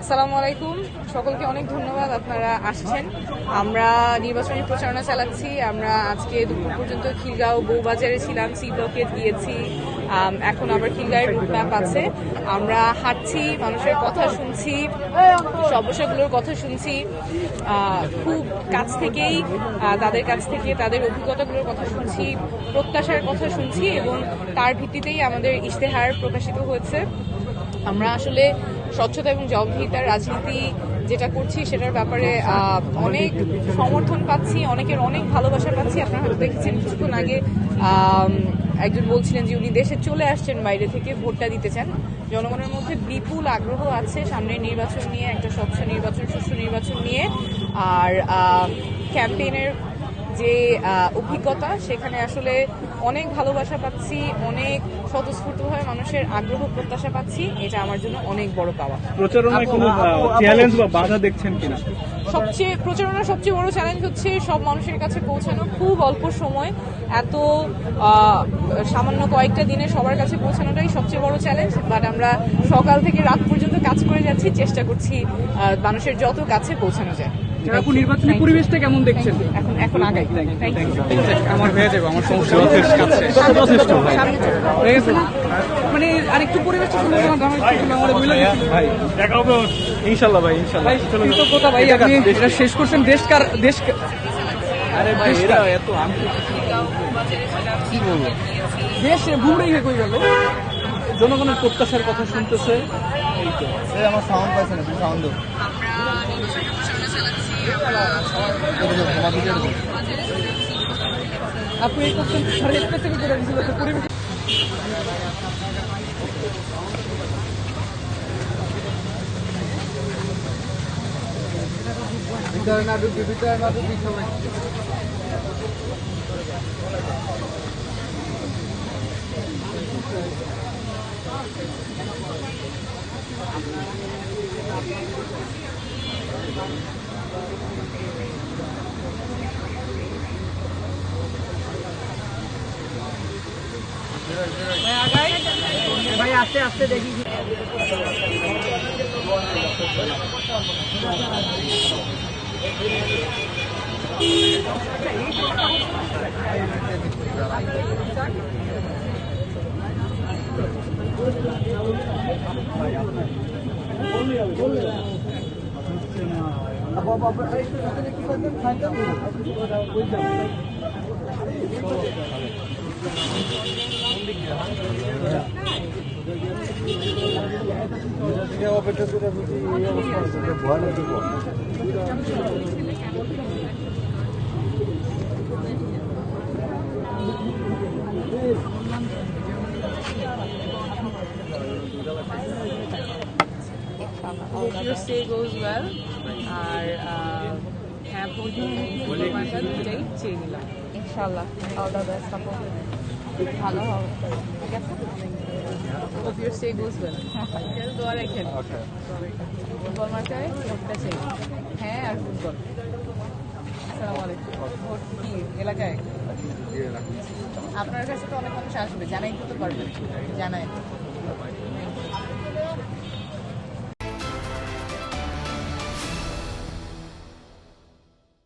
আসসালামু আলাইকুম, সকলকে অনেক ধন্যবাদ আপনারা আসছেন। আমরা নির্বাচনী প্রচারণা চালাচ্ছি। আমরা আজকে দুপুর পর্যন্ত খিলগাঁও বউবাজারে ছিলাম, সি ব্লকে গিয়েছি, এখন আবার খিলগাঁওয়ের রুট ম্যাপ আছে। আমরা হাঁটছি, মানুষের কথা শুনছি, সমস্যাগুলোর কথা শুনছি, খুব কাছ থেকেই তাদের কাছ থেকে তাদের অভিজ্ঞতাগুলোর কথা শুনছি, প্রত্যাশার কথা শুনছি এবং তার ভিত্তিতেই আমাদের ইশতেহার প্রকাশিত হয়েছে। আমরা আসলে স্বচ্ছতা এবং জবাবদিহিতার রাজনীতি যেটা করছি সেটার ব্যাপারে অনেক সমর্থন পাচ্ছি, অনেকের অনেক ভালোবাসা পাচ্ছি। আপনারা হয়তো দেখেছেন কিছুক্ষণ আগে একজন বলছিলেন যে উনি দেশে চলে আসছেন বাইরে থেকে, ভোটটা দিতে চান। জনগণের মধ্যে বিপুল আগ্রহ আছে সামনের নির্বাচন নিয়ে, একটা স্বচ্ছ নির্বাচন, সুষ্ঠু নির্বাচন নিয়ে। আর ক্যাম্পেইনের যে অভিজ্ঞতা, সেখানে আসলে অনেক ভালোবাসা পাচ্ছি, অনেক স্বতঃস্ফূর্তভাবে মানুষের আগ্রহ প্রত্যাশা পাচ্ছি। এটা আমার জন্য অনেক বড় পাওয়া। প্রচারণায় কোনো চ্যালেঞ্জ বা বাধা দেখছেন কিনা? প্রচারণার সবচেয়ে বড় চ্যালেঞ্জ হচ্ছে সব মানুষের কাছে পৌঁছানো। খুব অল্প সময়, এত সামান্য কয়েকটা দিনে সবার কাছে পৌঁছানোটাই সবচেয়ে বড় চ্যালেঞ্জ। বাট আমরা সকাল থেকে রাত পর্যন্ত কাজ করে যাচ্ছি, চেষ্টা করছি মানুষের যত কাছে পৌঁছানো যায়। নির্বাচনী পরিবেশটা কেমন দেখছেন? এখন আগাই। আমার হয়ে যাবে, আমার সমস্যা মানে আরেকটু পরিবেশটা ইনশাল্লাহ ভাই, ইনশাল্লাহ। কৃতজ্ঞতা ভাই, আপনি এটা শেষ করছেন। দেশ আরে ভাই এরা এত কি বলবো, দেশ ঘুরেই হয়ে গেল। জনগণের প্রত্যাশার কথা শুনতেছে। এই তো আমার সাউন্ড পাইছে না, সাউন্ড আপনি এই করছেন স্পেসিফিক করে দিয়েছিল তো পরিবেশ। ভিতরে না ঢুকি সবাই। ভাই আস্তে আস্তে দেখি। অপেক্ষা করে ভয় লাগবে। Hope your stay goes well. আর হ্যাঁ, দুটাই চেয়ে নিলাম। ইনশাআল্লাহ অল দ্য বেস্ট। ভালো হবে, ঠিক আছে? Hope your stay goes well. দোয়া রাখেন। ফুটবল মার্কায় ভোটটা চাই। হ্যাঁ, আর ফুটবল। আসসালামু আলাইকুম। ভোট কি এলাকায়? আপনার কাছে তো অনেক মানুষ আসবে, জানাই তো পারবেন, জানাই।